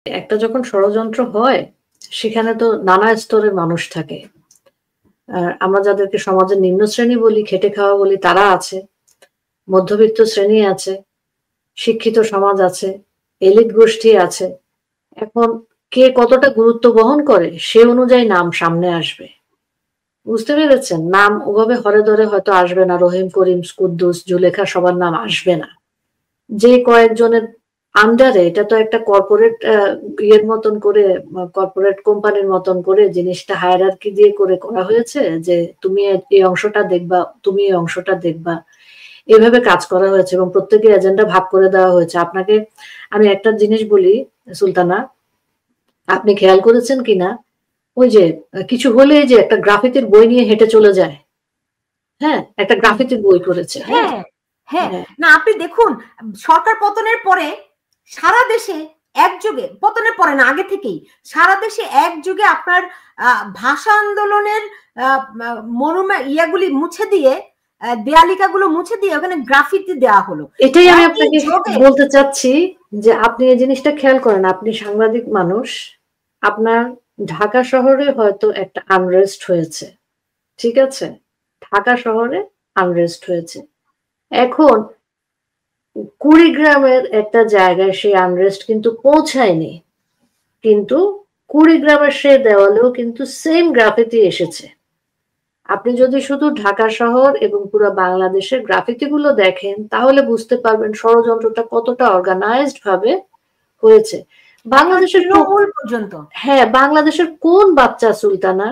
একটা যখন ষড়যন্ত্র হয় সেখানে তো নানা স্তরের মানুষ থাকে। আমরা যাদেরকে সমাজের নিম্ন শ্রেণী বলি, খেটে খাওয়া বলি তারা আছে, মধ্যবিত্ত শ্রেণী আছে, শিক্ষিত সমাজ আছে, এলিট গোষ্ঠী আছে। এখন কে কতটা গুরুত্ব বহন করে সে অনুযায়ী নাম সামনে আসবে। বুঝতে পেরেছেন? নাম ওভাবে হরে ধরে হয়তো আসবে না। রহিম, করিম, কুদ্দুস, জুলেখা সবার নাম আসবে না। যে কয়েকজনের আন্ডারে এটা তো একটা কর্পোরেট ইয়ের মতন করে, কর্পোরেট কোম্পানির মতন করে জিনিসটা হায়ারার্কি দিয়ে করে করা হয়েছে যে তুমি এই অংশটা দেখবা, তুমি এই অংশটা দেখবা, এভাবে কাজ করা হয়েছে এবং প্রত্যেকের এজেন্ডা ভাগ করে দেওয়া হয়েছে। আপনাকে আমি একটা জিনিস বলি সুলতানা, আপনি খেয়াল করেছেন কিনা ওই যে কিছু হলে যে একটা গ্রাফিতির বই নিয়ে হেঁটে চলে যায়। হ্যাঁ, একটা গ্রাফিতির বই করেছে। হ্যাঁ হ্যাঁ, না আপনি দেখুন সরকার পতনের পরে সারা দেশে একযোগে, পতনের পরে না আগে থেকেই সারা দেশে একযোগে আপনার ভাষা আন্দোলনের ইয়াগুলি মুছে দিয়ে, দেয়ালিকাগুলো মুছে দিয়ে ওখানে গ্রাফিতি দেওয়া হলো। এটাই আমি আপনাকে বলতে চাচ্ছি যে আপনি এই জিনিসটা খেয়াল করেন, আপনি সাংবাদিক মানুষ, আপনার ঢাকা শহরে হয়তো একটা আনরেস্ট হয়েছে, ঠিক আছে, ঢাকা শহরে আনরেস্ট হয়েছে। এখন কুড়িগ্রামের একটা জায়গায় সেই আনরেস্ট কিন্তু পৌঁছায়নি, কিন্তু কুড়িগ্রামের সে দেওয়ালেও কিন্তু সেম গ্রাফিতি এসেছে। আপনি যদি শুধু ঢাকা শহর এবং পুরো বাংলাদেশের গ্রাফিতি গুলো দেখেন তাহলে বুঝতে পারবেন ষড়যন্ত্রটা কতটা অর্গানাইজড ভাবে হয়েছে। বাংলাদেশের পর্যন্ত, হ্যাঁ, বাংলাদেশের কোন বাচ্চা সুলতানা,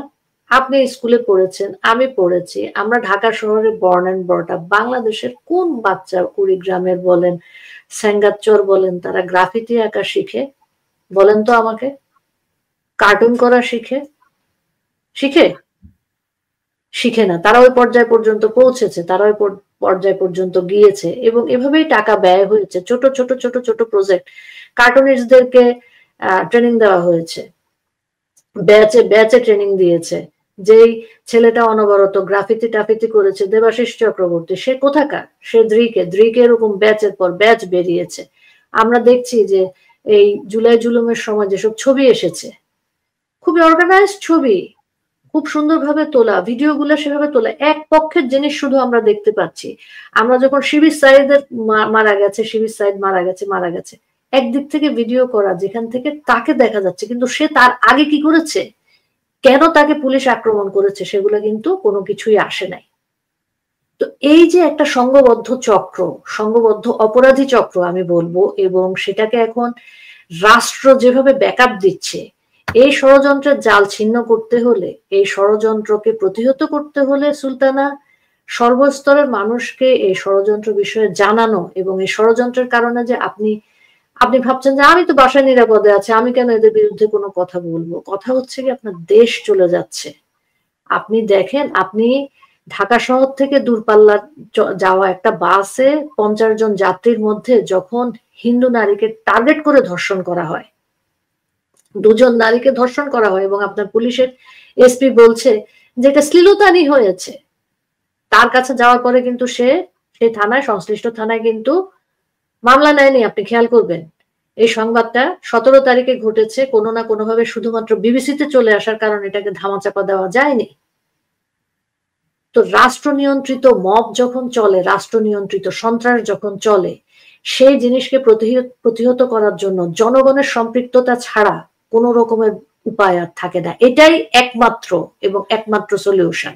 আপনি স্কুলে পড়েছেন, আমি পড়েছি, আমরা ঢাকা শহরে বর্ন এন্ড ব্রট আপ, বাংলাদেশের কোন বাচ্চা কুড়িগ্রামের বলেন, সেঙ্গাচর বলেন, তারা গ্রাফিতি আঁকা শিখে? বলেন তো আমাকে। কার্টুন করা শিখে? শিখে? শিখে না। তারা ওই পর্যায় পর্যন্ত পৌঁছেছে, তারা ওই পর্যায় পর্যন্ত গিয়েছে এবং এভাবেই টাকা ব্যয় হয়েছে। ছোট ছোট ছোট ছোট প্রজেক্ট কার্টুনিস্টদেরকে ট্রেনিং দেওয়া হয়েছে, ব্যাচে ব্যাচে ট্রেনিং দিয়েছে। যেই ছেলেটা অনবরত গ্রাফিতি টাফিতি করেছে দেবাশিস চক্রবর্তী, সে কোথাকার? সে দ্রিকে এরকম ব্যাচের পর ব্যাচ বেরিয়েছে। আমরা দেখছি যে এই জুলাই জুলুমের সময় যেসব ছবি এসেছে, খুবই অর্গানাইজড ছবি, খুব সুন্দরভাবে তোলা, ভিডিওগুলো সেভাবে তোলা। এক পক্ষের জিনিস শুধু আমরা দেখতে পাচ্ছি। আমরা যখন শিবির সাইদের মারা গেছে মারা গেছে, একদিক থেকে ভিডিও করা যেখান থেকে তাকে দেখা যাচ্ছে, কিন্তু সে তার আগে কি করেছে, কেন তাকে পুলিশ আক্রমণ করেছে, সেগুলো কিন্তু কোনো কিছুই আসে নাই। তো এই যে একটা সংঘবদ্ধ চক্র, সংঘবদ্ধ অপরাধী চক্র আমি বলবো, এবং সেটাকে এখন রাষ্ট্র যেভাবে ব্যাকআপ দিচ্ছে, এই ষড়যন্ত্রের জাল ছিন্ন করতে হলে, এই ষড়যন্ত্রকে প্রতিহত করতে হলে সুলতানা, সর্বস্তরের মানুষকে এই ষড়যন্ত্র বিষয়ে জানানো, এবং এই ষড়যন্ত্রের কারণে যে আপনি ভাবছেন যে আমি তো বাসায় নিরাপদে আছি, আমি কেন এদের বিরুদ্ধে কোনো কথা বলবো। কথা হচ্ছে কি আপনার দেশ চলে যাচ্ছে। আপনি দেখেন, আপনি ঢাকা শহর থেকে দূরপাল্লা যাওয়া একটা বাসে 50 জন যাত্রীর মধ্যে যখন হিন্দু নারীকে টার্গেট করে ধর্ষণ করা হয়, 2 জন নারীকে ধর্ষণ করা হয়, এবং আপনার পুলিশের এসপি বলছে যে এটা শ্লীলতাহানি হয়েছে, তার কাছে যাওয়ার পরে কিন্তু সেই থানায়, সংশ্লিষ্ট থানায় কিন্তু মামলা নেয়নি। আপনি খেয়াল করবেন এই সংবাদটা 17 তারিখে ঘটেছে, কোনো না কোনো ভাবে শুধুমাত্র বিবিসিতে চলে আসার কারণে এটাকে ধামাচাপা দেওয়া যায়নি। তো রাষ্ট্র নিয়ন্ত্রিত মব যখন চলে, রাষ্ট্র নিয়ন্ত্রিত সন্ত্রাস যখন চলে, সেই জিনিসকে প্রতিহত করার জন্য জনগণের সম্পৃক্ততা ছাড়া কোনো রকমের উপায় আর থাকে না। এটাই একমাত্র এবং একমাত্র সলিউশন।